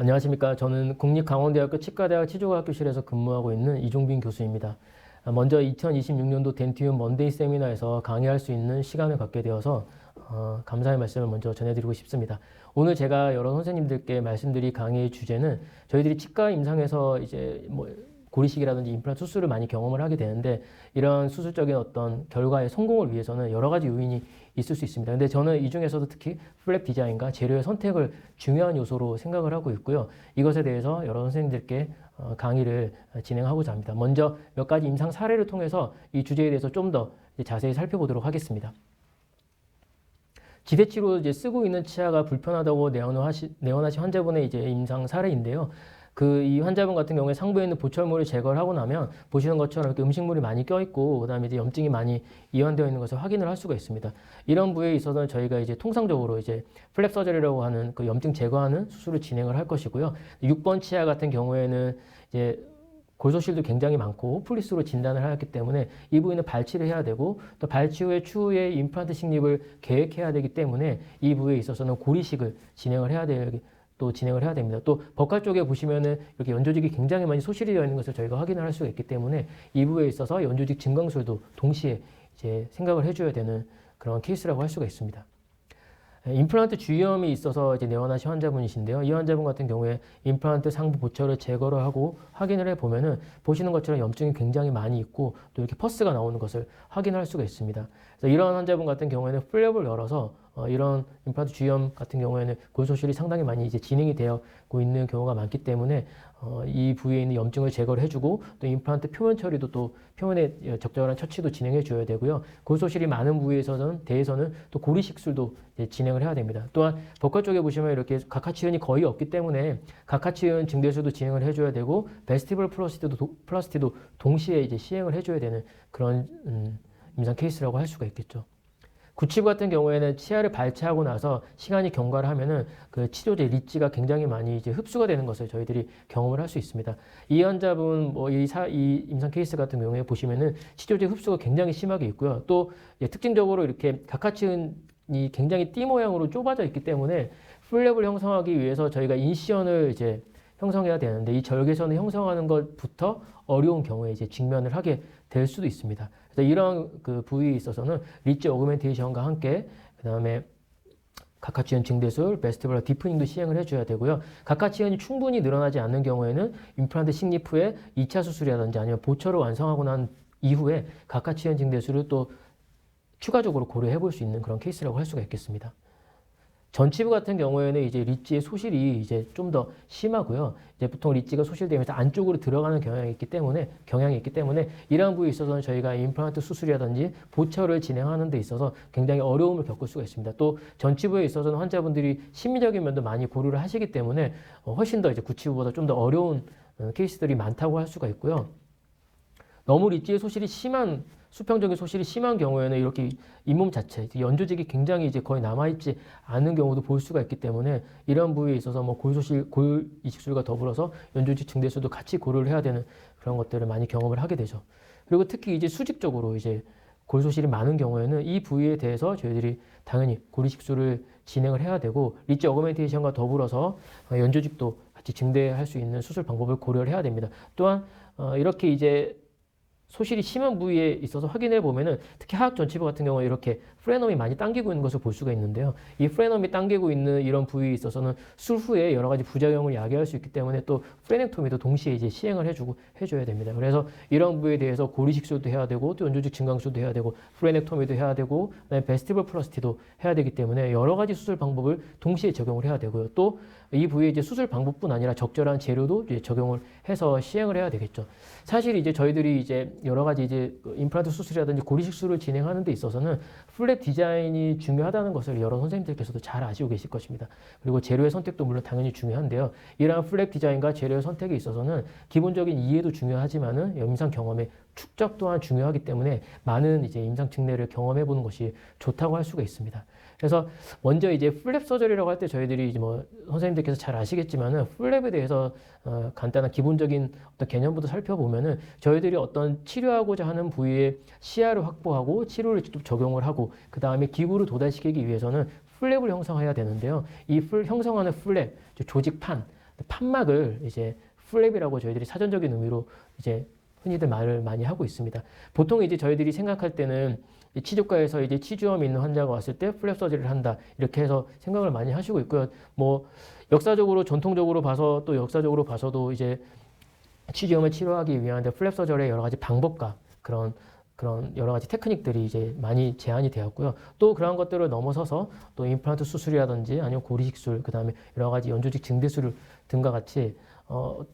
안녕하십니까. 저는 국립강원대학교 치과대학 치조과학교실에서 근무하고 있는 이종빈 교수입니다. 먼저 2026년도 덴티움 먼데이 세미나에서 강의할 수 있는 시간을 갖게 되어서 감사의 말씀을 먼저 전해드리고 싶습니다. 오늘 제가 여러 선생님들께 말씀드릴 강의의 주제는 저희들이 치과 임상에서 이제 고리식이라든지 임플란트 수술을 많이 경험을 하게 되는데 이런 수술적인 어떤 결과의 성공을 위해서는 여러 가지 요인이 있을 수 있습니다. 근데 저는 이 중에서도 특히 플랩 디자인과 재료의 선택을 중요한 요소로 생각을 하고 있고요. 이것에 대해서 여러 선생님들께 강의를 진행하고자 합니다. 먼저 몇 가지 임상 사례를 통해서 이 주제에 대해서 좀 더 자세히 살펴보도록 하겠습니다. 지대치로 이제 쓰고 있는 치아가 불편하다고 내원하신 환자분의 이제 임상 사례인데요. 이 환자분 같은 경우에 상부에 있는 보철물을 제거를 하고 나면 보시는 것처럼 이렇게 음식물이 많이 껴있고 그다음에 이제 염증이 많이 이완되어 있는 것을 확인을 할 수가 있습니다. 이런 부위에 있어서는 저희가 이제 통상적으로 이제 플랩 서저리라고 하는 그 염증 제거하는 수술을 진행을 할 것이고요. 6번 치아 같은 경우에는 이제 골소실도 굉장히 많고 호플리스로 진단을 하였기 때문에 이 부위는 발치를 해야 되고 또 발치 후에 추후에 임플란트 식립을 계획해야 되기 때문에 이 부위에 있어서는 고리식을 진행을 해야 됩니다. 또 버칼 쪽에 보시면은 이렇게 연조직이 굉장히 많이 소실이 되어 있는 것을 저희가 확인을 할 수가 있기 때문에 이 부위에 있어서 연조직 증강술도 동시에 이제 생각을 해줘야 되는 그런 케이스라고 할 수가 있습니다. 임플란트 주위염이 있어서 이제 내원하신 환자분이신데요. 이 환자분 같은 경우에 임플란트 상부 보철을 제거를 하고 확인을 해 보면은 보시는 것처럼 염증이 굉장히 많이 있고 또 이렇게 퍼스가 나오는 것을 확인할 수가 있습니다. 그래서 이런 환자분 같은 경우에는 플랩을 열어서 이런 임플란트 주위염 같은 경우에는 골소실이 상당히 많이 이제 진행이 되고 있는 경우가 많기 때문에 이 부위에 있는 염증을 제거를 해주고 또 임플란트 표면 처리도 또 표면에 적절한 처치도 진행해 줘야 되고요. 골소실이 많은 부위에서는 대해서는 또 고리식술도 진행을 해야 됩니다. 또한 버칼 쪽에 보시면 이렇게 각하치은이 거의 없기 때문에 각하치은 증대술도 진행을 해줘야 되고 베스티블 플라스티도 동시에 이제 시행을 해줘야 되는 그런 임상 케이스라고 할 수가 있겠죠. 구치부 같은 경우에는 치아를 발치하고 나서 시간이 경과를 하면은 그 치료제 리치가 굉장히 많이 이제 흡수가 되는 것을 저희들이 경험을 할 수 있습니다. 이 환자분 이 임상 케이스 같은 경우에 보시면은 치료제 흡수가 굉장히 심하게 있고요. 또 특징적으로 이렇게 각하치은이 굉장히 띠 모양으로 좁아져 있기 때문에 플랩을 형성하기 위해서 저희가 인시언을 이제 형성해야 되는데 이 절개선을 형성하는 것부터 어려운 경우에 이제 직면을 하게 될 수도 있습니다. 그래서 이런 그 부위에 있어서는 리치 어그멘테이션과 함께 그 다음에 각하치은 증대술, 베스티블러 디프닝도 시행을 해줘야 되고요. 각하치은이 충분히 늘어나지 않는 경우에는 임플란트 식립 후에 2차 수술이라든지 아니면 보철을 완성하고 난 이후에 각하치은 증대술을 또 추가적으로 고려해 볼 수 있는 그런 케이스라고 할 수가 있겠습니다. 전치부 같은 경우에는 이제 리치의 소실이 이제 좀 더 심하고요. 이제 보통 리치가 소실되면서 안쪽으로 들어가는 경향이 있기 때문에 이러한 부위에 있어서는 저희가 임플란트 수술이라든지 보철을 진행하는 데 있어서 굉장히 어려움을 겪을 수가 있습니다. 또 전치부에 있어서는 환자분들이 심리적인 면도 많이 고려를 하시기 때문에 훨씬 더 이제 구치부보다 좀 더 어려운 케이스들이 많다고 할 수가 있고요. 너무 리치의 소실이 심한 수평적인 소실이 심한 경우에는 이렇게 잇몸 자체, 연조직이 굉장히 이제 거의 남아있지 않은 경우도 볼 수가 있기 때문에 이런 부위에 있어서 골 이식술과 더불어서 연조직 증대술도 같이 고려를 해야 되는 그런 것들을 많이 경험을 하게 되죠. 그리고 특히 이제 수직적으로 이제 골소실이 많은 경우에는 이 부위에 대해서 저희들이 당연히 고리식술을 진행을 해야 되고 리치 어그멘테이션과 더불어서 연조직도 같이 증대할 수 있는 수술 방법을 고려를 해야 됩니다. 또한 이렇게 이제 소실이 심한 부위에 있어서 확인해 보면은 특히 하악 전치부 같은 경우에 이렇게 프레넘이 많이 당기고 있는 것을 볼 수가 있는데요. 이 프레넘이 당기고 있는 이런 부위에 있어서는 술 후에 여러 가지 부작용을 야기할 수 있기 때문에 또 프레넥토미도 동시에 이제 시행을 해줘야 됩니다. 그래서 이런 부위에 대해서 고리식술도 해야 되고 또 연조직 증강술도 해야 되고 프레넥토미도 해야 되고 그다음에 베스티블 플라스티도 해야 되기 때문에 여러 가지 수술 방법을 동시에 적용을 해야 되고요. 또 이 부위에 이제 수술 방법뿐 아니라 적절한 재료도 이제 적용을 해서 시행을 해야 되겠죠. 사실 이제 저희들이 이제 여러 가지 이제 임플란트 수술이라든지 고리식술을 진행하는 데 있어서는 플랩 디자인이 중요하다는 것을 여러 선생님들께서도 잘 아시고 계실 것입니다. 그리고 재료의 선택도 물론 당연히 중요한데요. 이러한 플랩 디자인과 재료의 선택에 있어서는 기본적인 이해도 중요하지만은 임상 경험의 축적 또한 중요하기 때문에 많은 이제 임상 측례를 경험해 보는 것이 좋다고 할 수가 있습니다. 그래서 먼저 이제 플랩 서저리라고 할 때 저희들이 이제 선생님들께서 잘 아시겠지만은 플랩에 대해서 간단한 기본적인 어떤 개념부터 살펴보면은 저희들이 어떤 치료하고자 하는 부위에 시야를 확보하고 치료를 직접 적용을 하고 그 다음에 기구를 도달시키기 위해서는 플랩을 형성해야 되는데요. 이 형성하는 플랩, 조직판 판막을 이제 플랩이라고 저희들이 사전적인 의미로 이제 흔히들 말을 많이 하고 있습니다. 보통 이제 저희들이 생각할 때는 치주과에서 이제 치주염이 있는 환자가 왔을 때 플랩 서저리를 한다 이렇게 해서 생각을 많이 하시고 있고요. 뭐 역사적으로 전통적으로 봐서 또 역사적으로 봐서도 이제 치주염을 치료하기 위한 플랩 서저리의 여러 가지 방법과 그런 여러 가지 테크닉들이 이제 많이 제한이 되었고요. 또 그러한 것들을 넘어서서 또 임플란트 수술이라든지 아니면 고리식술, 그 다음에 여러 가지 연조직 증대술 등과 같이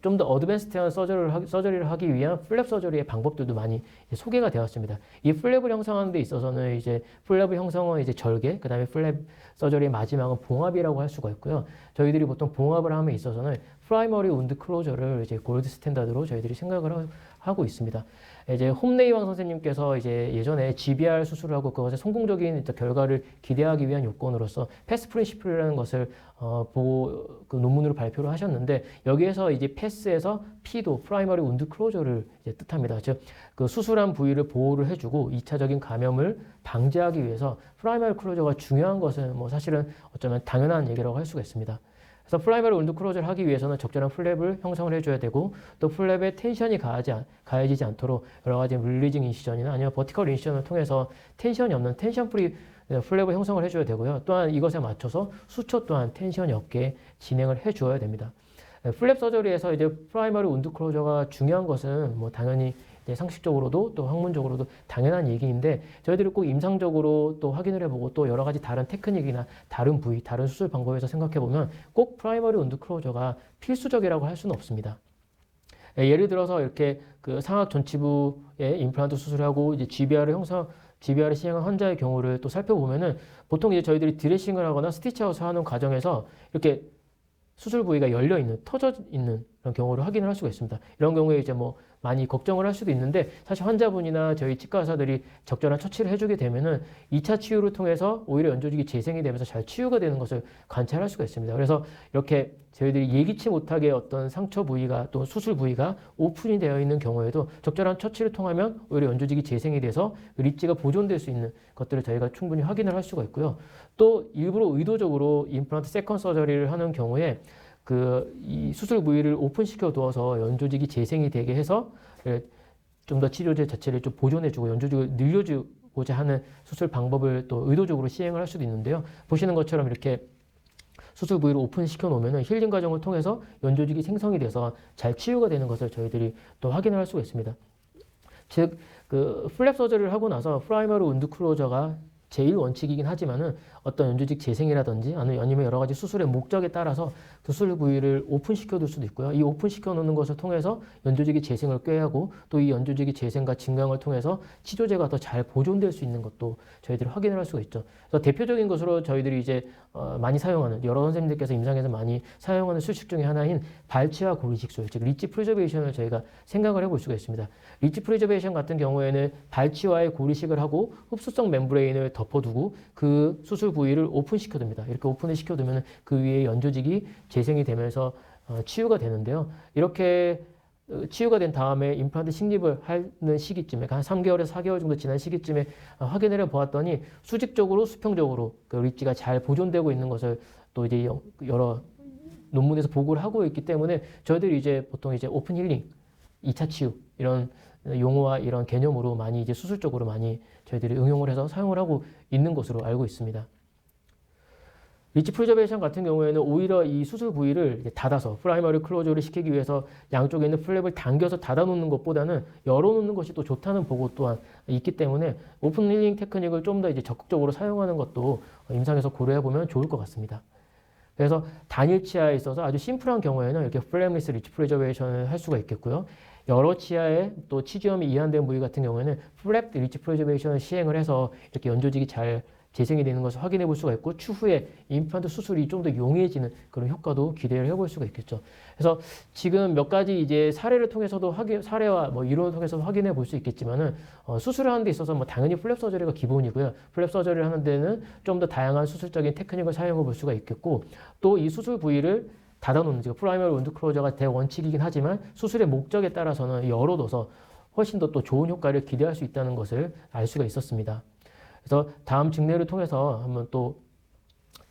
좀 더 어드밴스드한 서저리를 하기 위한 플랩 서저리의 방법들도 많이 소개가 되었습니다. 이 플랩을 형성하는 데 있어서는 이제 플랩의 형성은 이제 절개, 그 다음에 플랩 서저리의 마지막은 봉합이라고 할 수가 있고요. 저희들이 보통 봉합을 함에 있어서는 프라이머리 운드 클로저를 이제 골드 스탠다드로 저희들이 생각을 하고 있습니다. 이제 홈네이왕 선생님께서 이제 예전에 GBR 수술을 하고 그것의 성공적인 결과를 기대하기 위한 요건으로서 패스 프린시플이라는 것을 보고 그 논문으로 발표를 하셨는데 여기에서 이제 패스에서 P도 프라이머리 운드 클로저를 이제 뜻합니다. 즉 그 수술한 부위를 보호를 해주고 2차적인 감염을 방지하기 위해서 프라이머리 클로저가 중요한 것은 뭐 사실은 어쩌면 당연한 얘기라고 할 수가 있습니다. 그래서 프라이머리 운드 클로저를 하기 위해서는 적절한 플랩을 형성을 해줘야 되고 또 플랩에 텐션이 가해지지 않도록 여러 가지 릴리징 인시전이나 아니면 버티컬 인시전을 통해서 텐션이 없는 텐션 프리 플랩을 형성을 해줘야 되고요. 또한 이것에 맞춰서 수초 또한 텐션이 없게 진행을 해주어야 됩니다. 플랩 서저리에서 이제 프라이머리 운드 클로저가 중요한 것은 뭐 당연히 상식적으로도 또 학문적으로도 당연한 얘기인데 저희들이 꼭 임상적으로 또 확인을 해보고 또 여러 가지 다른 테크닉이나 다른 부위, 다른 수술 방법에서 생각해보면 꼭 프라이머리 운드 클로저가 필수적이라고 할 수는 없습니다. 예를 들어서 이렇게 그 상악 전치부에 임플란트 수술하고 이제 GBR을 시행한 환자의 경우를 또 살펴보면은 보통 이제 저희들이 드레싱을 하거나 스티치아웃을 하는 과정에서 이렇게 수술 부위가 열려 있는, 터져 있는 그런 경우를 확인을 할 수가 있습니다. 이런 경우에 이제 뭐 많이 걱정을 할 수도 있는데 사실 환자분이나 저희 치과 의사들이 적절한 처치를 해주게 되면은 2차 치유를 통해서 오히려 연조직이 재생이 되면서 잘 치유가 되는 것을 관찰할 수가 있습니다. 그래서 이렇게 저희들이 예기치 못하게 어떤 상처 부위가 또 수술 부위가 오픈이 되어 있는 경우에도 적절한 처치를 통하면 오히려 연조직이 재생이 돼서 릿지가 보존될 수 있는 것들을 저희가 충분히 확인을 할 수가 있고요. 또 일부러 의도적으로 임플란트 세컨 서저리를 하는 경우에 이 수술 부위를 오픈시켜 두어서 연조직이 재생이 되게 해서 좀 더 치료제 자체를 좀 보존해주고 연조직을 늘려주고자 하는 수술 방법을 또 의도적으로 시행을 할 수도 있는데요. 보시는 것처럼 이렇게 수술 부위를 오픈시켜 놓으면 힐링 과정을 통해서 연조직이 생성이 돼서 잘 치유가 되는 것을 저희들이 또 확인을 할 수가 있습니다. 즉, 그 플랩 서저리를 하고 나서 프라이머리 운드 클로저가 제일 원칙이긴 하지만은 어떤 연조직 재생이라든지 아니면 여러 가지 수술의 목적에 따라서 그 수술 부위를 오픈시켜 둘 수도 있고요. 이 오픈시켜 놓는 것을 통해서 연조직의 재생을 꾀하고 또 이 연조직의 재생과 증강을 통해서 치료제가 더 잘 보존될 수 있는 것도 저희들이 확인을 할 수가 있죠. 그래서 대표적인 것으로 저희들이 이제 많이 사용하는 여러 선생님들께서 임상에서 많이 사용하는 수식 중에 하나인 발치와 고리식술, 즉 리치 프리저베이션을 저희가 생각을 해볼 수가 있습니다. 리치 프리저베이션 같은 경우에는 발치와의 고리식을 하고 흡수성 멤브레인을 덮어두고 그 수술 부위를 오픈시켜둡니다. 이렇게 오픈을 시켜두면 그 위에 연조직이 재생이 되면서 치유가 되는데요. 이렇게 치유가 된 다음에 임플란트 식립을 하는 시기쯤에 한 3개월에서 4개월 정도 지난 시기쯤에 확인을 해 보았더니 수직적으로 수평적으로 그 릿지가 잘 보존되고 있는 것을 또 이제 여러 논문에서 보고를 하고 있기 때문에 저희들이 이제 보통 이제 오픈 힐링, 2차 치유 이런 용어와 이런 개념으로 많이 이제 수술적으로 많이 저희들이 응용을 해서 사용을 하고 있는 것으로 알고 있습니다. 리치 프리저베이션 같은 경우에는 오히려 이 수술 부위를 닫아서 프라이머리 클로저를 시키기 위해서 양쪽에 있는 플랩을 당겨서 닫아 놓는 것보다는 열어 놓는 것이 또 좋다는 보고 또한 있기 때문에 오픈 힐링 테크닉을 좀 더 이제 적극적으로 사용하는 것도 임상에서 고려해 보면 좋을 것 같습니다. 그래서 단일 치아에 있어서 아주 심플한 경우에는 이렇게 플랩리스 리치 프리저베이션을 할 수가 있겠고요. 여러 치아에 또 치주염이 이완된 부위 같은 경우에는 플랩 리치 프리저베이션을 시행을 해서 이렇게 연조직이 잘 재생이 되는 것을 확인해 볼 수가 있고 추후에 임플란트 수술이 좀 더 용이해지는 그런 효과도 기대를 해볼 수가 있겠죠. 그래서 지금 몇 가지 이제 사례를 통해서도 사례와 뭐 이론을 통해서도 확인해 볼 수 있겠지만은 수술을 하는 데 있어서 뭐 당연히 플랩 서저리가 기본이고요. 플랩 서저리를 하는 데는 좀 더 다양한 수술적인 테크닉을 사용해 볼 수가 있겠고 또 이 수술 부위를 닫아놓는 프라이머리 운드 클로저가 대원칙이긴 하지만 수술의 목적에 따라서는 열어둬서 훨씬 더 또 좋은 효과를 기대할 수 있다는 것을 알 수가 있었습니다. 그래서 다음 증례를 통해서 한번 또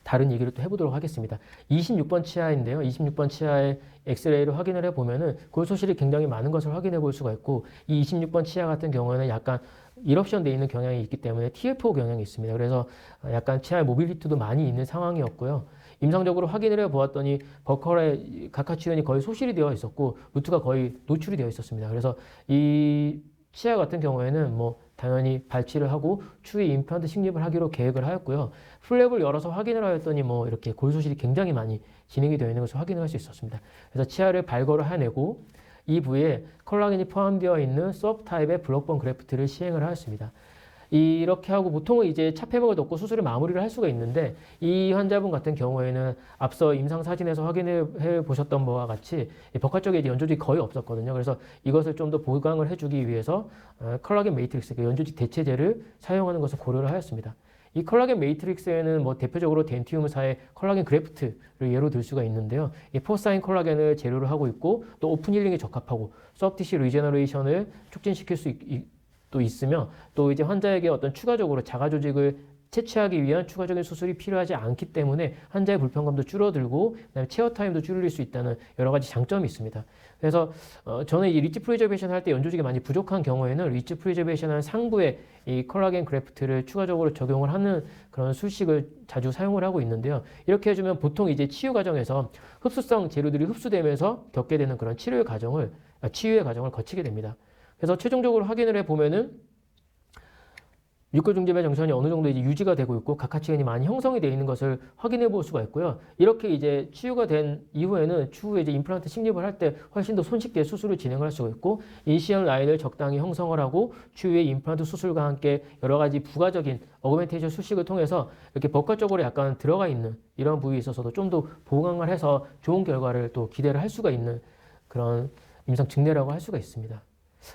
다른 얘기를 또 해보도록 하겠습니다. 26번 치아인데요. 26번 치아의 엑스레이를 확인을 해보면은 골소실이 굉장히 많은 것을 확인해 볼 수가 있고, 이 26번 치아 같은 경우에는 약간 일옵션 되어 있는 경향이 있기 때문에 TFO 경향이 있습니다. 그래서 약간 치아의 모빌리티도 많이 있는 상황이었고요. 임상적으로 확인을 해보았더니 버컬의 각하치근이 거의 소실이 되어 있었고 루트가 거의 노출이 되어 있었습니다. 그래서 이 치아 같은 경우에는 뭐 당연히 발치를 하고 추후에 임플란트 식립을 하기로 계획을 하였고요. 플랩을 열어서 확인을 하였더니 뭐 이렇게 골소실이 굉장히 많이 진행이 되어 있는 것을 확인할 수 있었습니다. 그래서 치아를 발걸을 해내고 이 부위에 콜라겐이 포함되어 있는 서브 타입의 블록본 그래프트를 시행을 하였습니다. 이렇게 하고 보통은 이제 차폐막을 넣고 수술을 마무리를 할 수가 있는데 이 환자분 같은 경우에는 앞서 임상 사진에서 확인해 보셨던 바와 같이 버카 쪽에 이제 연조직이 거의 없었거든요. 그래서 이것을 좀 더 보강을 해주기 위해서 콜라겐 매트릭스, 연조직 대체제를 사용하는 것을 고려를 하였습니다. 이 콜라겐 매트릭스에는 뭐 대표적으로 덴티움사의 콜라겐 그래프트를 예로 들 수가 있는데요. 이 포사인 콜라겐을 재료로 하고 있고 또 오픈 힐링에 적합하고 소프티시 리제너레이션을 촉진시킬 수 또 있으며 또 이제 환자에게 어떤 추가적으로 자가 조직을 채취하기 위한 추가적인 수술이 필요하지 않기 때문에 환자의 불편감도 줄어들고 그다음에 체어 타임도 줄일 수 있다는 여러 가지 장점이 있습니다. 그래서 저는 이 리치 프리저베이션 할 때 연조직이 많이 부족한 경우에는 리치 프리저베이션한 상부에 이 콜라겐 그래프트를 추가적으로 적용을 하는 그런 술식을 자주 사용을 하고 있는데요. 이렇게 해주면 보통 이제 치유 과정에서 흡수성 재료들이 흡수되면서 겪게 되는 그런 치유의 과정을 거치게 됩니다. 그래서 최종적으로 확인을 해보면은 육골중재배 정선이 어느 정도 이제 유지가 되고 있고 각하치근이 많이 형성이 되어 있는 것을 확인해 볼 수가 있고요. 이렇게 이제 치유가 된 이후에는 추후에 이제 임플란트 식립을 할 때 훨씬 더 손쉽게 수술을 진행할 수가 있고 인시언 라인을 적당히 형성을 하고 추후에 임플란트 수술과 함께 여러 가지 부가적인 어그멘테이션 수식을 통해서 이렇게 버카 쪽으로 약간 들어가 있는 이런 부위에 있어서도 좀 더 보강을 해서 좋은 결과를 또 기대를 할 수가 있는 그런 임상 증례라고 할 수가 있습니다.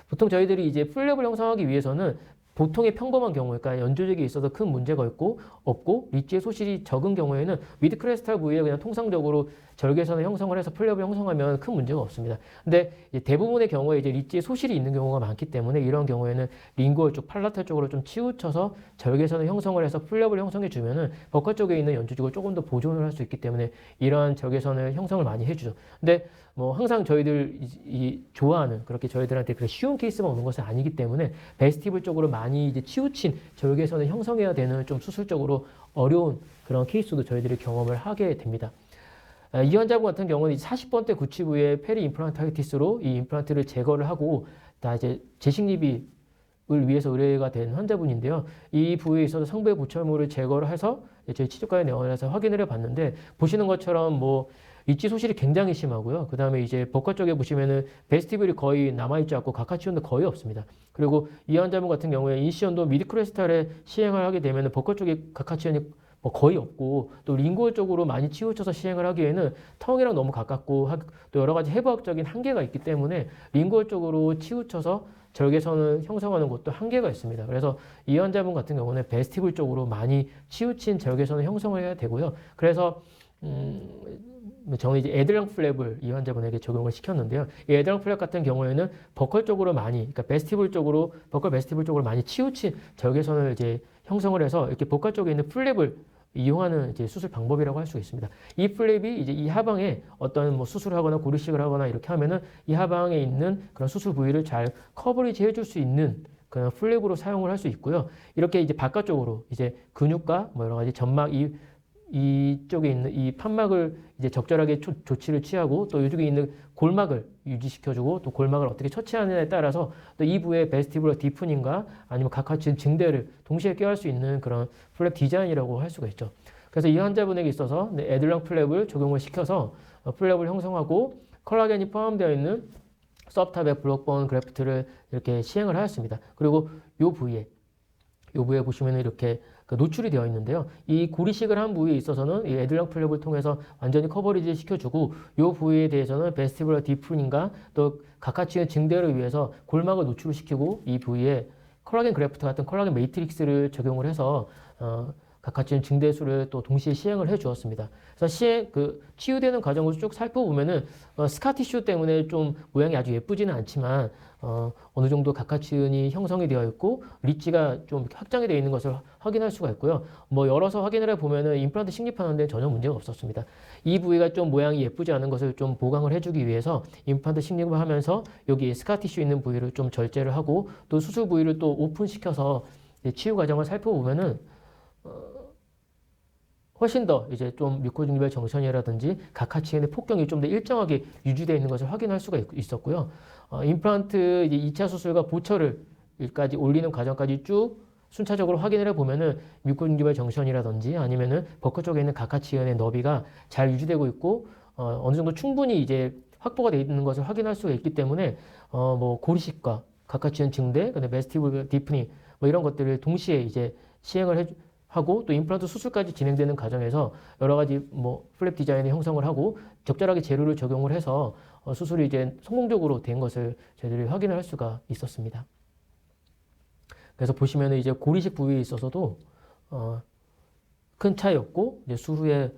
보통 저희들이 이제 플랩을 형성하기 위해서는 보통의 평범한 경우, 그러니까 연조직에 있어서 큰 문제가 없고 리치의 소실이 적은 경우에는 미드 크레스탈 부위에 그냥 통상적으로 절개선을 형성을 해서 플랩을 형성하면 큰 문제가 없습니다. 근데 대부분의 경우에 이제 리치의 소실이 있는 경우가 많기 때문에 이런 경우에는 링구얼 쪽, 팔라탈 쪽으로 좀 치우쳐서 절개선을 형성을 해서 플랩을 형성해 주면은 버카 쪽에 있는 연조직을 조금 더 보존을 할 수 있기 때문에 이러한 절개선을 형성을 많이 해주죠. 근데 뭐 항상 저희들 좋아하는 그렇게 저희들한테 그 쉬운 케이스만 오는 것은 아니기 때문에 베스티블 쪽으로 많이 이제 치우친 절개선을 형성해야 되는 좀 수술적으로 어려운 그런 케이스도 저희들이 경험을 하게 됩니다. 이 환자분 같은 경우는 40번대 구치 부위의 페리 임플란타이티스로 이 임플란트를 제거를 하고 다 이제 재식립을 위해서 의뢰가 된 환자분인데요. 이 부위에 있어서 상부의 보철물을 제거를 해서 저희 치료과에 내원해서 확인을 해봤는데 보시는 것처럼 뭐 리치 소실이 굉장히 심하고요. 그 다음에 이제 버카 쪽에 보시면은 베스티블이 거의 남아있지 않고 각하치온도 거의 없습니다. 그리고 이 환자분 같은 경우에 인시언도 미드크레스탈에 시행을 하게 되면은 버카 쪽에 각하치온이 뭐 거의 없고 또 링구얼 쪽으로 많이 치우쳐서 시행을 하기에는 텅이랑 너무 가깝고 또 여러 가지 해부학적인 한계가 있기 때문에 링구얼 쪽으로 치우쳐서 절개선을 형성하는 것도 한계가 있습니다. 그래서 이 환자분 같은 경우는 베스티블 쪽으로 많이 치우친 절개선을 형성을 해야 되고요. 그래서 저는 이제 에드랑 플랩을 이 환자분에게 적용을 시켰는데요. 이 에드랑 플랩 같은 경우에는 버컬 쪽으로 그러니까 베스티블 쪽으로, 버컬 베스티블 쪽으로 많이 치우친 절개선을 이제 형성을 해서 이렇게 버컬 쪽에 있는 플랩을 이용하는 이제 수술 방법이라고 할 수 있습니다. 이 플랩이 이제 이 하방에 어떤 뭐 수술을 하거나 고리식을 하거나 이렇게 하면은 이 하방에 있는 그런 수술 부위를 잘 커버리지 해줄 수 있는 그런 플랩으로 사용을 할 수 있고요. 이렇게 이제 바깥쪽으로 이제 근육과 뭐 여러 가지 점막 이쪽에 있는 이 판막을 이제 적절하게 조치를 취하고 또 이쪽에 있는 골막을 유지시켜주고 또 골막을 어떻게 처치하느냐에 따라서 또 이 부의 베스티블러 디프닝과 아니면 각하치근 증대를 동시에 껴할 수 있는 그런 플랩 디자인이라고 할 수가 있죠. 그래서 이 환자분에게 있어서 에들랑 플랩을 적용을 시켜서 플랩을 형성하고 콜라겐이 포함되어 있는 서브탑의 블록본 그래프트를 이렇게 시행을 하였습니다. 그리고 요 부위에 보시면 이렇게 노출이 되어 있는데요. 이 고리식을 한 부위에 있어서는 이 에들랑 플랩을 통해서 완전히 커버리지 시켜주고 이 부위에 대해서는 베스티블러 디프닝과 또 각하치근 증대를 위해서 골막을 노출을 시키고 이 부위에 콜라겐 그래프트 같은 콜라겐 매트릭스를 적용을 해서 각하치근 증대술을 또 동시에 시행을 해 주었습니다. 그래서 치유되는 과정을 쭉 살펴보면은 스카티슈 때문에 좀 모양이 아주 예쁘지는 않지만 어느 정도 각하치은이 형성이 되어 있고 리치가 좀 확장이 되어 있는 것을 확인할 수가 있고요. 뭐 열어서 확인을 해보면은 임플란트 식립하는데 전혀 문제가 없었습니다. 이 부위가 좀 모양이 예쁘지 않은 것을 좀 보강을 해주기 위해서 임플란트 식립을 하면서 여기 스카티슈 있는 부위를 좀 절제를 하고 또 수술 부위를 또 오픈시켜서 치유 과정을 살펴보면은 훨씬 더 이제 좀 뮤코중기별 정션이라든지 각하치은의 폭경이 좀 더 일정하게 유지되어 있는 것을 확인할 수가 있었고요. 임플란트 이제 2차 수술과 보철을까지 올리는 과정까지 쭉 순차적으로 확인을 해보면은 뮤코중기별 정션이라든지 아니면은 버커 쪽에 있는 각하치은의 너비가 잘 유지되고 있고 어느 정도 충분히 이제 확보가 되어 있는 것을 확인할 수가 있기 때문에 뭐 고리식과 각하치은 증대, 그다음에 메스티블 디프닝 뭐 이런 것들을 동시에 이제 시행을 하고 또 임플란트 수술까지 진행되는 과정에서 여러 가지 뭐 플랩 디자인을 형성을 하고 적절하게 재료를 적용을 해서 수술이 이제 성공적으로 된 것을 저희들이 확인을 할 수가 있었습니다. 그래서 보시면은 이제 고리식 부위에 있어서도 큰 차이 없고 이제 수후에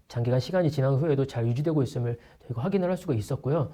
장기간 시간이 지난 후에도 잘 유지되고 있음을 저희가 확인을 할 수가 있었고요.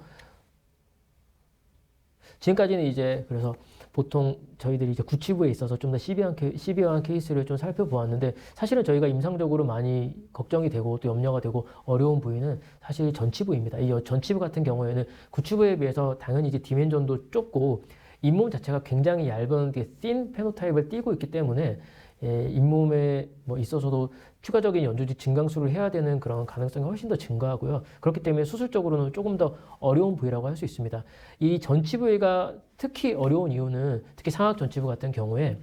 지금까지는 이제 그래서 보통 저희들이 이제 구치부에 있어서 좀 더 시비한 케이스를 좀 살펴보았는데 사실은 저희가 임상적으로 많이 걱정이 되고 또 염려가 되고 어려운 부위는 사실 전치부입니다. 이 전치부 같은 경우에는 구치부에 비해서 당연히 이제 디멘전도 좁고 잇몸 자체가 굉장히 얇은 띤 페노타입을 띠고 있기 때문에 잇몸에 뭐 있어서도 추가적인 연조지 증강수를 해야 되는 그런 가능성이 훨씬 더 증가하고요. 그렇기 때문에 수술적으로는 조금 더 어려운 부위라고 할 수 있습니다. 이 전치 부위가 특히 어려운 이유는 특히 상악 전치부 같은 경우에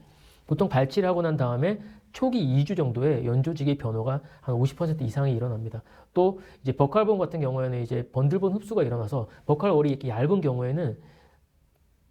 보통 발치를 하고 난 다음에 초기 2주 정도에 연조직의 변호가 한 50% 이상이 일어납니다. 또 이제 버칼본 같은 경우에는 이제 번들본 흡수가 일어나서 버칼월이 이렇게 얇은 경우에는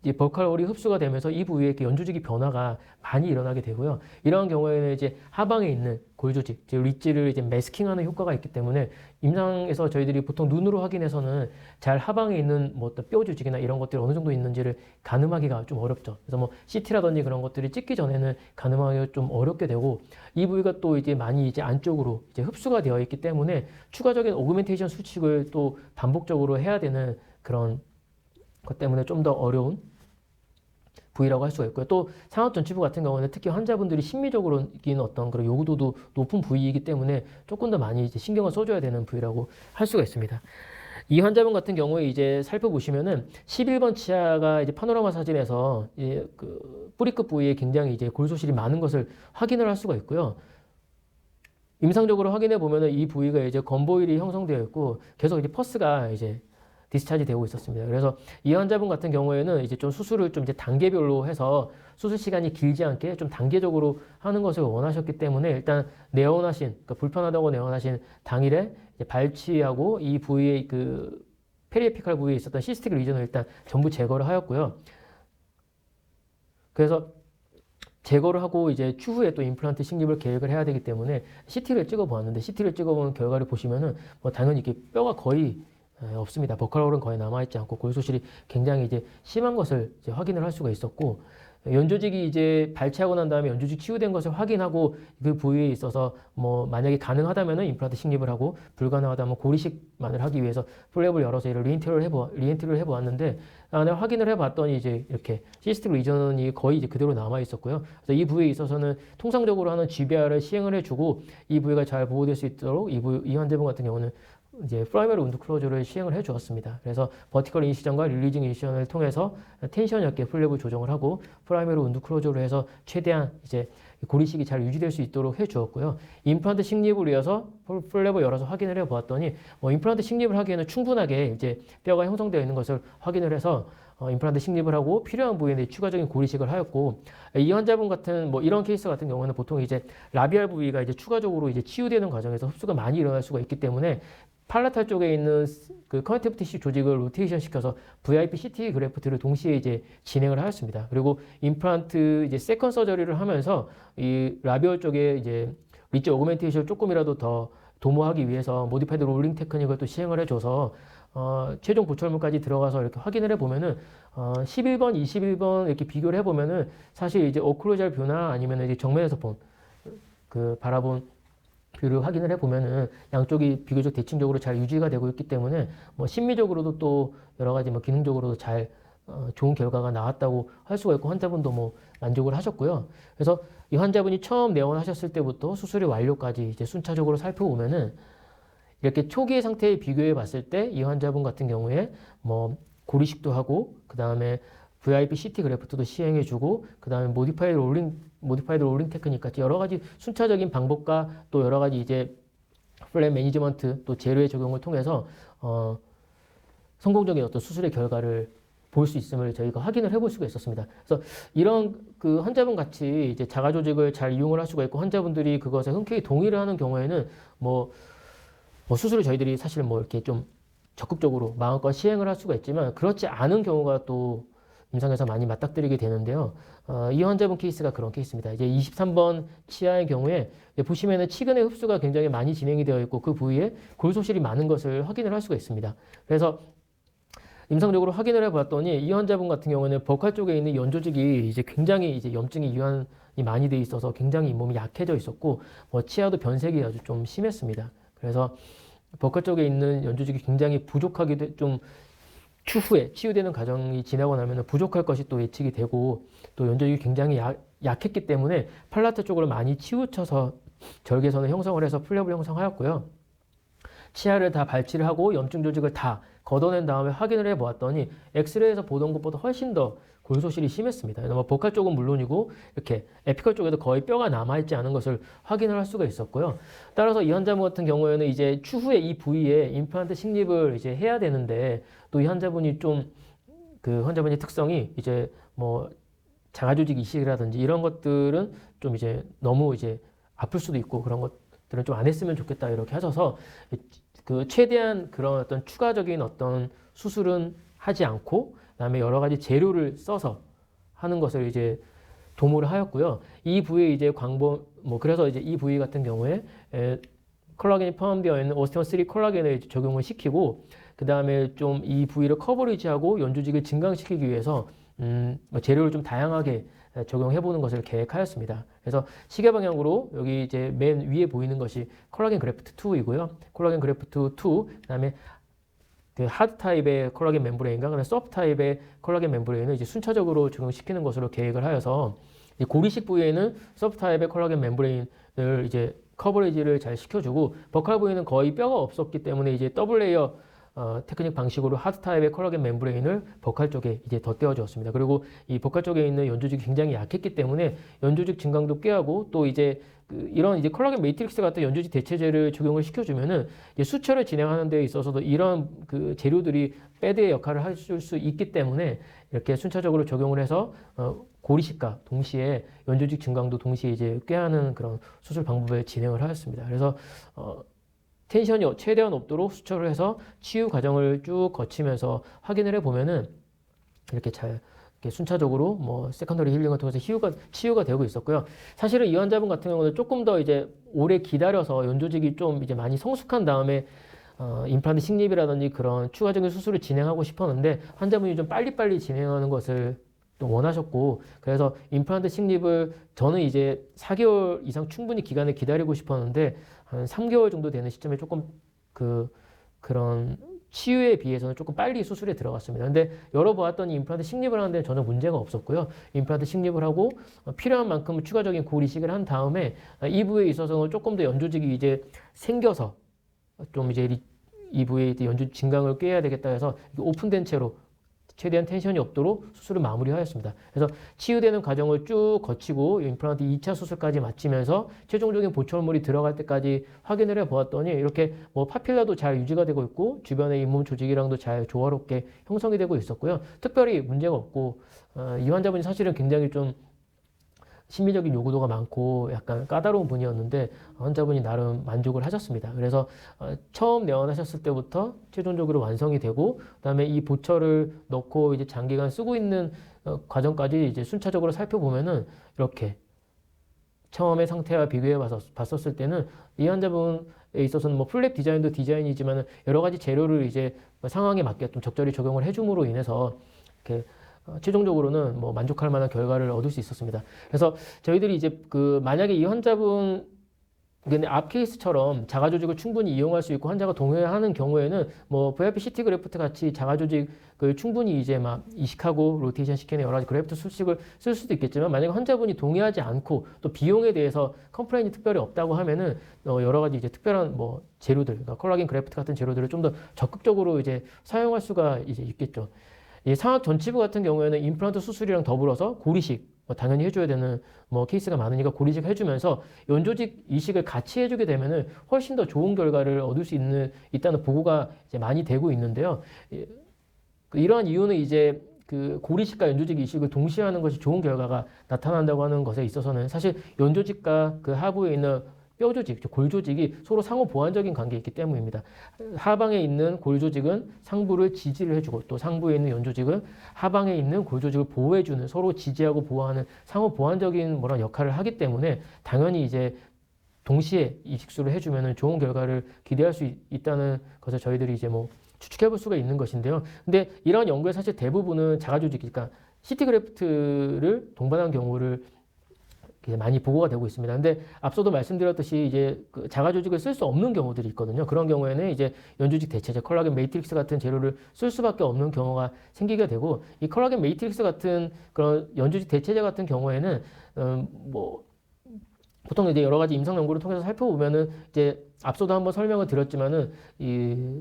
이 버칼월이 흡수가 되면서 이 부위에 이렇게 연조직의 변화가 많이 일어나게 되고요. 이러한 경우에는 이제 하방에 있는 골조직, 즉 리치를 이제 매스킹하는 효과가 있기 때문에 임상에서 저희들이 보통 눈으로 확인해서는 잘 하방에 있는 뭐 어떤 뼈 조직이나 이런 것들이 어느 정도 있는지를 가늠하기가 좀 어렵죠. 그래서 뭐 CT라든지 그런 것들이 찍기 전에는 가늠하기가 좀 어렵게 되고 이 부위가 또 이제 많이 이제 안쪽으로 이제 흡수가 되어 있기 때문에 추가적인 오그멘테이션 수칙을 또 반복적으로 해야 되는 그런 것 때문에 좀 더 어려운 부위라고 할 수가 있고요. 또 상악 전치부 같은 경우는 특히 환자분들이 심미적으로 느끼는 어떤 그런 요구도도 높은 부위이기 때문에 조금 더 많이 이제 신경을 써줘야 되는 부위라고 할 수가 있습니다. 이 환자분 같은 경우에 이제 살펴보시면은 11번 치아가 이제 파노라마 사진에서 이제 그 뿌리끝 부위에 굉장히 이제 골소실이 많은 것을 확인을 할 수가 있고요. 임상적으로 확인해 보면은 이 부위가 이제 건보일이 형성되어 있고 계속 이제 퍼스가 이제 디스차지 되고 있었습니다. 그래서 이 환자분 같은 경우에는 이제 좀 수술을 좀 이제 단계별로 해서 수술 시간이 길지 않게 좀 단계적으로 하는 것을 원하셨기 때문에 일단 내원하신, 그러니까 불편하다고 내원하신 당일에 이제 발치하고 이 부위의 그 페리에피칼 부위에 있었던 시스틱 리전을 일단 전부 제거를 하였고요. 그래서 제거를 하고 이제 추후에 또 임플란트 식립을 계획을 해야 되기 때문에 CT를 찍어 보았는데 CT를 찍어 본 결과를 보시면은 뭐 당연히 이게 뼈가 거의 없습니다. 버칼홀은 거의 남아있지 않고 골소실이 굉장히 이제 심한 것을 이제 확인을 할 수가 있었고 연조직이 이제 발치하고 난 다음에 연조직 치유된 것을 확인하고 그 부위에 있어서 뭐 만약에 가능하다면은 임플란트 식립을 하고 불가능하다면 고리식만을 하기 위해서 플랩을 열어서 이를 리엔트를 해보았는데 안에 확인을 해봤더니 이제 이렇게 시스틱 리전이 거의 이제 그대로 남아 있었고요. 그래서 이 부위에 있어서는 통상적으로 하는 GBR을 시행을 해주고 이 부위가 잘 보호될 수 있도록 이 환자분 같은 경우는 이제 프라이머리 운드 클로저를 시행을 해 주었습니다. 그래서 버티컬 이니시전과 릴리징 이니시전을 통해서 텐션 있게 플랩을 조정을 하고 프라이머리 운드 클로저로 해서 최대한 이제 고리식이 잘 유지될 수 있도록 해 주었고요. 임플란트 식립을 위해서 플랩을 열어서 확인을 해 보았더니 임플란트 식립을 하기에는 충분하게 이제 뼈가 형성되어 있는 것을 확인을 해서 임플란트 식립을 하고 필요한 부위에 추가적인 고리식을 하였고 이 환자분 같은 뭐 이런 케이스 같은 경우는 보통 이제 라비알 부위가 이제 추가적으로 이제 치유되는 과정에서 흡수가 많이 일어날 수가 있기 때문에 팔라탈 쪽에 있는 그 커넥티브 티슈 조직을 로테이션 시켜서 VIP CT 그래프트를 동시에 이제 진행을 하였습니다. 그리고 임플란트 이제 세컨 서저리를 하면서 이 라비얼 쪽에 이제 리치 오그멘테이션을 조금이라도 더 도모하기 위해서 모디파이드 롤링 테크닉을 또 시행을 해줘서 최종 보철물까지 들어가서 이렇게 확인을 해보면은 11번, 21번 이렇게 비교를 해보면은 사실 이제 오클루잘 뷰나 아니면 이제 정면에서 본 그 바라본 뷰를 확인을 해보면은 양쪽이 비교적 대칭적으로 잘 유지가 되고 있기 때문에 뭐 심미적으로도 또 여러 가지 뭐 기능적으로도 잘 좋은 결과가 나왔다고 할 수가 있고 환자분도 뭐 만족을 하셨고요. 그래서 이 환자분이 처음 내원하셨을 때부터 수술이 완료까지 이제 순차적으로 살펴보면은 이렇게 초기의 상태에 비교해 봤을 때 이 환자분 같은 경우에 뭐 고리식도 하고 그 다음에 VIP CT 그래프트도 시행해주고 그 다음에 모디파이드 롤링 테크닉까지 여러 가지 순차적인 방법과 또 여러 가지 이제 플랜 매니지먼트 또 재료의 적용을 통해서 성공적인 어떤 수술의 결과를 볼 수 있음을 저희가 확인을 해볼 수가 있었습니다. 그래서 이런 그 환자분 같이 이제 자가 조직을 잘 이용을 할 수가 있고 환자분들이 그것에 흔쾌히 동의를 하는 경우에는 뭐 수술을 저희들이 사실 뭐 이렇게 좀 적극적으로 마음껏 시행을 할 수가 있지만 그렇지 않은 경우가 또 임상에서 많이 맞닥뜨리게 되는데요. 이 환자분 케이스가 그런 케이스입니다. 이제 23번 치아의 경우에 보시면은 치근의 흡수가 굉장히 많이 진행이 되어 있고 그 부위에 골소실이 많은 것을 확인을 할 수가 있습니다. 그래서 임상적으로 확인을 해봤더니 이 환자분 같은 경우는 버칼 쪽에 있는 연조직이 이제 굉장히 이제 염증이 이완이 많이 돼 있어서 굉장히 잇몸이 약해져 있었고 뭐 치아도 변색이 아주 좀 심했습니다. 그래서 버칼 쪽에 있는 연조직이 굉장히 부족하게 좀 추후에 치유되는 과정이 지나고 나면 부족할 것이 또 예측이 되고 또 연조직이 굉장히 약했기 때문에 팔라트 쪽으로 많이 치우쳐서 절개선을 형성을 해서 플랩을 형성하였고요. 치아를 다 발치를 하고 염증 조직을 다 걷어낸 다음에 확인을 해보았더니 엑스레이에서 보던 것보다 훨씬 더 골소실이 심했습니다. 뭐 보컬 쪽은 물론이고 이렇게 에피컬 쪽에도 거의 뼈가 남아있지 않은 것을 확인을 할 수가 있었고요. 따라서 이 환자분 같은 경우에는 이제 추후에 이 부위에 임플란트 식립을 이제 해야 되는데 또 이 환자분이 좀 그 환자분의 특성이 이제 뭐 자가조직 이식이라든지 이런 것들은 좀 이제 너무 이제 아플 수도 있고 그런 것들은 좀 안 했으면 좋겠다 이렇게 하셔서 그 최대한 그런 어떤 추가적인 어떤 수술은 하지 않고 그다음에 여러 가지 재료를 써서 하는 것을 이제 도모를 하였고요. 이 부위에 이제 그래서 이제 이 부위 같은 경우에 콜라겐이 포함되어 있는 오스테온 3 콜라겐을 적용을 시키고 그 다음에 좀 이 부위를 커버리지하고 연조직을 증강시키기 위해서 재료를 좀 다양하게 적용해보는 것을 계획하였습니다. 그래서 시계 방향으로 여기 이제 맨 위에 보이는 것이 콜라겐 그래프트 2이고요. 콜라겐 그래프트 2, 그다음에 그 하드 타입의 콜라겐 멤브레인과 그다음에 소프트 타입의 콜라겐 멤브레인을 이제 순차적으로 적용시키는 것으로 계획을 하여서 고리식 부위에는 소프트 타입의 콜라겐 멤브레인을 이제 커버리지를 잘 시켜주고 버칼 부위는 거의 뼈가 없었기 때문에 이제 더블 레이어 테크닉 방식으로 하드 타입의 콜라겐 멤브레인을 버칼 쪽에 이제 덧대어 주었습니다. 그리고 이 버칼 쪽에 있는 연조직이 굉장히 약했기 때문에 연조직 증강도 꾀하고 또 이제 이런 이제 콜라겐 매트릭스 같은 연조직 대체제를 적용을 시켜주면은 이제 수처를 진행하는 데 있어서도 이런 그 재료들이 패드의 역할을 해줄 수 있기 때문에 이렇게 순차적으로 적용을 해서 고리식과 동시에 연조직 증강도 동시에 이제 꾀하는 그런 수술 방법을 진행을 하였습니다. 그래서 텐션이 최대한 없도록 수처를 해서 치유 과정을 쭉 거치면서 확인을 해보면은 이렇게 잘 이렇게 순차적으로 뭐 세컨더리 힐링을 통해서 치유가 되고 있었고요. 사실은 이 환자분 같은 경우는 조금 더 이제 오래 기다려서 연조직이 좀 이제 많이 성숙한 다음에 임플란트 식립이라든지 그런 추가적인 수술을 진행하고 싶었는데 환자분이 좀 빨리빨리 진행하는 것을 또 원하셨고 그래서 임플란트 식립을 저는 이제 4개월 이상 충분히 기간을 기다리고 싶었는데 한 3개월 정도 되는 시점에 조금 그런 치유에 비해서는 조금 빨리 수술에 들어갔습니다. 근데 열어보았더니 임플란트 식립을 하는 데는 전혀 문제가 없었고요. 임플란트 식립을 하고 필요한 만큼 추가적인 고리식을 한 다음에 이 부위에 있어서는 조금 더 연조직이 이제 생겨서 좀 이제 이 부위에 연조직 증강을 꾀해야 되겠다 해서 오픈된 채로 최대한 텐션이 없도록 수술을 마무리하였습니다. 그래서 치유되는 과정을 쭉 거치고 임플란트 2차 수술까지 마치면서 최종적인 보철물이 들어갈 때까지 확인을 해보았더니 이렇게 뭐 파필라도 잘 유지가 되고 있고 주변의 잇몸 조직이랑도 잘 조화롭게 형성이 되고 있었고요. 특별히 문제가 없고 이 환자분이 사실은 굉장히 좀 심리적인 요구도가 많고 약간 까다로운 분이었는데 환자분이 나름 만족을 하셨습니다. 그래서 처음 내원하셨을 때부터 최종적으로 완성이 되고 그다음에 이 보철을 넣고 이제 장기간 쓰고 있는 과정까지 이제 순차적으로 살펴보면은 이렇게 처음의 상태와 비교해 봤었을 때는 이 환자분에 있어서는 뭐 플랩 디자인도 디자인이지만 여러 가지 재료를 이제 상황에 맞게 좀 적절히 적용을 해줌으로 인해서 이렇게 최종적으로는 뭐 만족할 만한 결과를 얻을 수 있었습니다. 그래서 저희들이 이제 만약에 이 환자분 근데 앞 케이스처럼 자가 조직을 충분히 이용할 수 있고 환자가 동의하는 경우에는 뭐 VIP CT 그래프트 같이 자가 조직을 충분히 이제 막 이식하고 로테이션 시키는 여러 가지 그래프트 수식을 쓸 수도 있겠지만 만약에 환자분이 동의하지 않고 또 비용에 대해서 컴플레인이 특별히 없다고 하면은 여러 가지 이제 특별한 뭐 재료들, 그러니까 콜라겐 그래프트 같은 재료들을 좀 더 적극적으로 이제 사용할 수가 이제 있겠죠. 이 상악 전치부 같은 경우에는 임플란트 수술이랑 더불어서 고리식 당연히 해줘야 되는 뭐 케이스가 많으니까 고리식 해주면서 연조직 이식을 같이 해주게 되면은 훨씬 더 좋은 결과를 얻을 수 있다는 보고가 이제 많이 되고 있는데요. 이러한 이유는 이제 그 고리식과 연조직 이식을 동시에 하는 것이 좋은 결과가 나타난다고 하는 것에 있어서는 사실 연조직과 그 하부에 있는 뼈 조직, 골 조직이 서로 상호 보완적인 관계에 있기 때문입니다. 하방에 있는 골 조직은 상부를 지지를 해주고 또 상부에 있는 연 조직은 하방에 있는 골 조직을 보호해주는 서로 지지하고 보호하는 상호 보완적인 뭐런 역할을 하기 때문에 당연히 이제 동시에 이식술을 해주면 좋은 결과를 기대할 수 있다는 것을 저희들이 이제 뭐 추측해 볼 수가 있는 것인데요. 근데 이러한 연구의 사실 대부분은 자가 조직, 그러니까 CT 그래프트를 동반한 경우를 많이 보고가 되고 있습니다. 근데 앞서도 말씀드렸듯이 이제 그 자가 조직을 쓸 수 없는 경우들이 있거든요. 그런 경우에는 이제 연조직 대체제, 콜라겐 매트릭스 같은 재료를 쓸 수밖에 없는 경우가 생기게 되고 이 콜라겐 매트릭스 같은 그런 연조직 대체제 같은 경우에는 뭐 보통 이제 여러 가지 임상 연구를 통해서 살펴보면은 이제 앞서도 한번 설명을 드렸지만은 이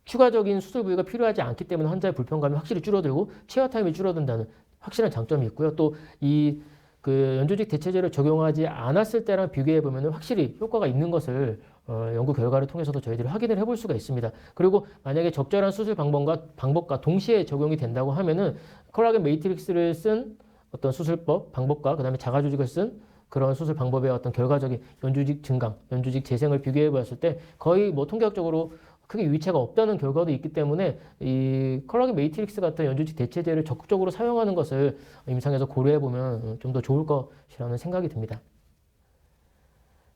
추가적인 수술 부위가 필요하지 않기 때문에 환자의 불편감이 확실히 줄어들고 치아 타임이 줄어든다는 확실한 장점이 있고요. 또 이 그 연조직 대체제를 적용하지 않았을 때랑 비교해 보면 확실히 효과가 있는 것을 연구 결과를 통해서도 저희들이 확인을 해볼 수가 있습니다. 그리고 만약에 적절한 수술 방법과 동시에 적용이 된다고 하면은 콜라겐 매트릭스를 쓴 어떤 수술법 방법과 그다음에 자가 조직을 쓴 그런 수술 방법의 어떤 결과적인 연조직 증강, 연조직 재생을 비교해 보았을 때 거의 뭐 통계학적으로 크게 유의차가 없다는 결과도 있기 때문에 이 콜라겐 매트릭스 같은 연조직 대체제를 적극적으로 사용하는 것을 임상에서 고려해 보면 좀 더 좋을 것이라는 생각이 듭니다.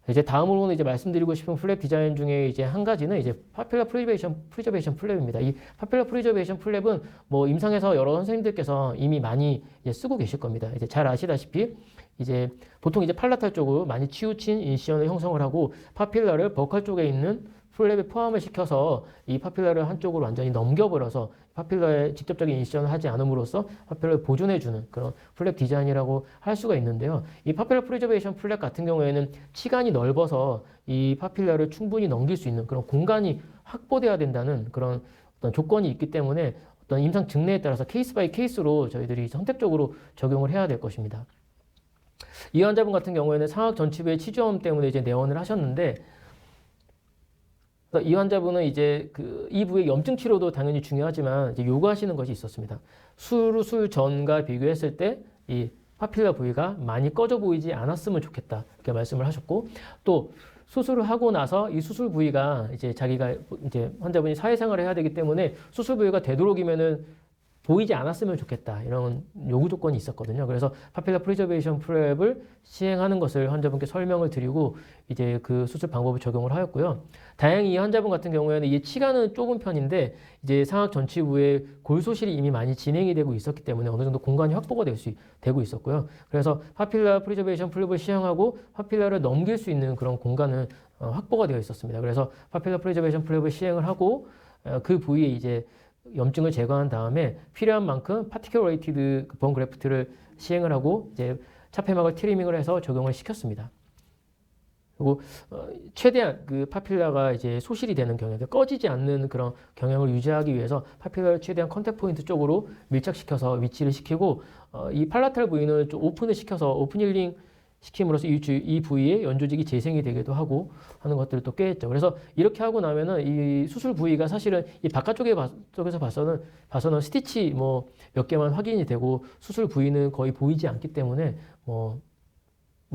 이제 다음으로는 이제 말씀드리고 싶은 플랩 디자인 중에 이제 한 가지는 이제 파필러 프리저베이션 플랩입니다. 이 파필러 프리저베이션 플랩은 뭐 임상에서 여러 선생님들께서 이미 많이 이제 쓰고 계실 겁니다. 이제 잘 아시다시피 이제 보통 이제 팔라탈 쪽으로 많이 치우친 인시전을 형성을 하고 파필러를 버컬 쪽에 있는 플랩에 포함을 시켜서 이 파필러를 한쪽으로 완전히 넘겨버려서 파필러에 직접적인 인시전을 하지 않음으로써 파필러를 보존해주는 그런 플랩 디자인이라고 할 수가 있는데요. 이 파필러 프리저베이션 플랩 같은 경우에는 치간이 넓어서 이 파필러를 충분히 넘길 수 있는 그런 공간이 확보돼야 된다는 그런 어떤 조건이 있기 때문에 어떤 임상 증례에 따라서 케이스 바이 케이스로 저희들이 선택적으로 적용을 해야 될 것입니다. 이 환자분 같은 경우에는 상악 전치부의 치주염 때문에 이제 내원을 하셨는데 이 환자분은 이제 이 부의 염증 치료도 당연히 중요하지만 이제 요구하시는 것이 있었습니다. 수술 전과 비교했을 때 이 파필러 부위가 많이 꺼져 보이지 않았으면 좋겠다 이렇게 말씀을 하셨고 또 수술을 하고 나서 이 수술 부위가 이제 자기가 이제 환자분이 사회생활을 해야 되기 때문에 수술 부위가 되도록이면은 보이지 않았으면 좋겠다 이런 요구 조건이 있었거든요. 그래서 파필러 프리저베이션 플랩을 시행하는 것을 환자분께 설명을 드리고 이제 그 수술 방법을 적용을 하였고요. 다행히 이 환자분 같은 경우에는 이 치간은 좁은 편인데 이제 상악 전치부에 골 소실이 이미 많이 진행이 되고 있었기 때문에 어느 정도 공간이 확보가 되고 있었고요. 그래서 파필러 프리저베이션 플랩을 시행하고 파필러를 넘길 수 있는 그런 공간은 확보가 되어 있었습니다. 그래서 파필러 프리저베이션 플랩을 시행을 하고 그 부위에 이제 염증을 제거한 다음에 필요한 만큼 파티큘레이티드 본 그래프트를 시행을 하고 이제 차폐막을 트리밍을 해서 적용을 시켰습니다. 그리고 최대한 그 파필라가 이제 소실이 되는 경향, 꺼지지 않는 그런 경향을 유지하기 위해서 파필라를 최대한 컨택 포인트 쪽으로 밀착시켜서 위치를 시키고 이 팔라탈 부위는 좀 오픈을 시켜서 오픈 힐링 시킴으로써 이 부위에 연조직이 재생이 되기도 하고 하는 것들도 꽤 했죠. 그래서 이렇게 하고 나면은 이 수술 부위가 사실은 이 바깥쪽에서 봐서는 스티치 뭐 몇 개만 확인이 되고 수술 부위는 거의 보이지 않기 때문에 뭐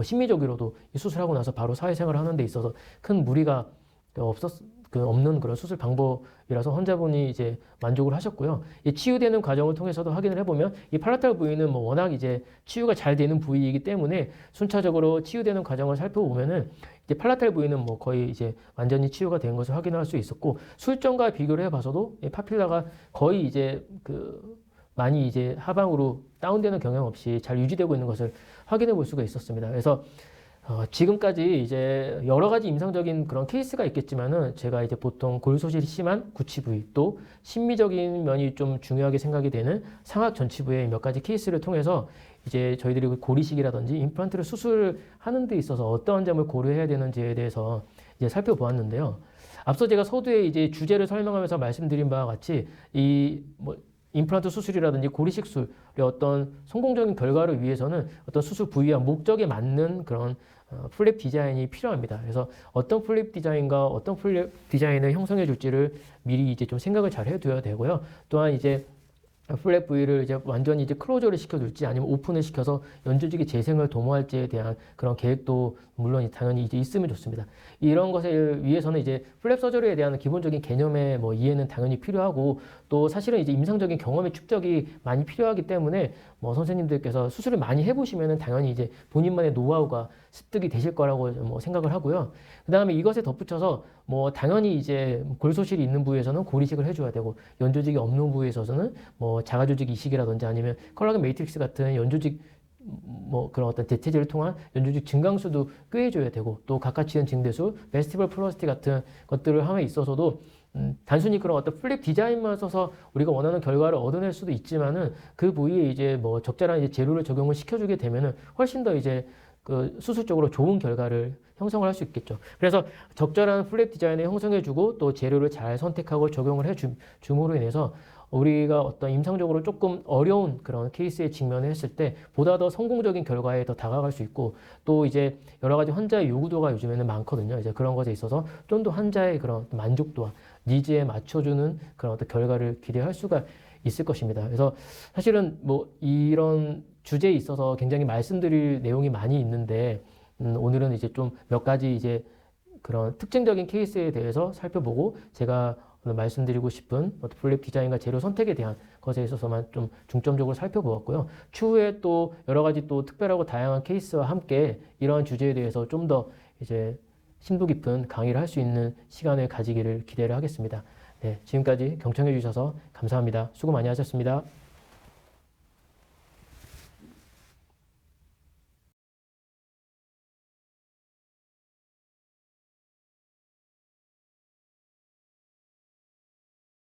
심리적으로도 이 수술하고 나서 바로 사회생활을 하는 데 있어서 큰 무리가 없는 그런 수술 방법이라서 환자분이 이제 만족을 하셨고요. 이 치유되는 과정을 통해서도 확인을 해보면 이 팔라탈 부위는 뭐 워낙 이제 치유가 잘 되는 부위이기 때문에 순차적으로 치유되는 과정을 살펴보면은 이제 팔라탈 부위는 뭐 거의 이제 완전히 치유가 된 것을 확인할 수 있었고 술전과 비교를 해봐서도 이 파필라가 거의 이제 많이 이제 하방으로 다운되는 경향 없이 잘 유지되고 있는 것을 확인해 볼 수가 있었습니다. 그래서 지금까지 이제 여러 가지 임상적인 그런 케이스가 있겠지만은 제가 이제 보통 골 소실이 심한 구치 부위 또 심미적인 면이 좀 중요하게 생각이 되는 상악 전치 부위의 몇 가지 케이스를 통해서 이제 저희들이 고리식이라든지 임플란트를 수술하는 데 있어서 어떠한 점을 고려해야 되는지에 대해서 이제 살펴보았는데요. 앞서 제가 서두에 이제 주제를 설명하면서 말씀드린 바와 같이 임플란트 수술이라든지 고리식 수술의 어떤 성공적인 결과를 위해서는 어떤 수술 부위와 목적에 맞는 그런 플랩 디자인이 필요합니다. 그래서 어떤 플랩 디자인과 어떤 플랩 디자인을 형성해 줄지를 미리 이제 좀 생각을 잘 해둬야 되고요. 또한 이제 플랩 부위를 이제 완전히 이제 클로저를 시켜줄지 아니면 오픈을 시켜서 연조직의 재생을 도모할지에 대한 그런 계획도 물론 당연히 이제 있으면 좋습니다. 이런 것을 위해서는 이제 플랩 서저리에 대한 기본적인 개념의 이해는 당연히 필요하고 또 사실은 이제 임상적인 경험의 축적이 많이 필요하기 때문에 선생님들께서 수술을 많이 해보시면은 당연히 이제 본인만의 노하우가 습득이 되실 거라고 생각을 하고요. 그 다음에 이것에 덧붙여서 당연히 이제 골소실이 있는 부위에서는 고리식을 해줘야 되고 연조직이 없는 부위에서는 자가조직 이식이라든지 아니면 컬라겐 매트릭스 같은 연조직 그런 어떤 대체제를 통한 연조직 증강수도 꾀해줘야 되고 또 각가치은 증대술, 베스티벌 플러스티 같은 것들을 함에 있어서도 단순히 그런 어떤 플립 디자인만 써서 우리가 원하는 결과를 얻어낼 수도 있지만은 그 부위에 이제 적절한 이제 재료를 적용을 시켜주게 되면은 훨씬 더 이제 그 수술적으로 좋은 결과를 형성을 할 수 있겠죠. 그래서 적절한 플랩 디자인을 형성해주고 또 재료를 잘 선택하고 적용을 해줌으로 인해서 우리가 어떤 임상적으로 조금 어려운 그런 케이스에 직면을 했을 때 보다 더 성공적인 결과에 더 다가갈 수 있고 또 이제 여러 가지 환자의 요구도가 요즘에는 많거든요. 이제 그런 것에 있어서 좀 더 환자의 그런 만족도와 니즈에 맞춰주는 그런 어떤 결과를 기대할 수가 있을 것입니다. 그래서 사실은 이런 주제에 있어서 굉장히 말씀드릴 내용이 많이 있는데 오늘은 이제 좀 몇 가지 이제 그런 특징적인 케이스에 대해서 살펴보고 제가 오늘 말씀드리고 싶은 플랩 디자인과 재료 선택에 대한 것에 있어서만 좀 중점적으로 살펴보았고요. 추후에 또 여러 가지 또 특별하고 다양한 케이스와 함께 이러한 주제에 대해서 좀 더 이제 심도 깊은 강의를 할 수 있는 시간을 가지기를 기대를 하겠습니다. 네, 지금까지 경청해 주셔서 감사합니다. 수고 많이 하셨습니다.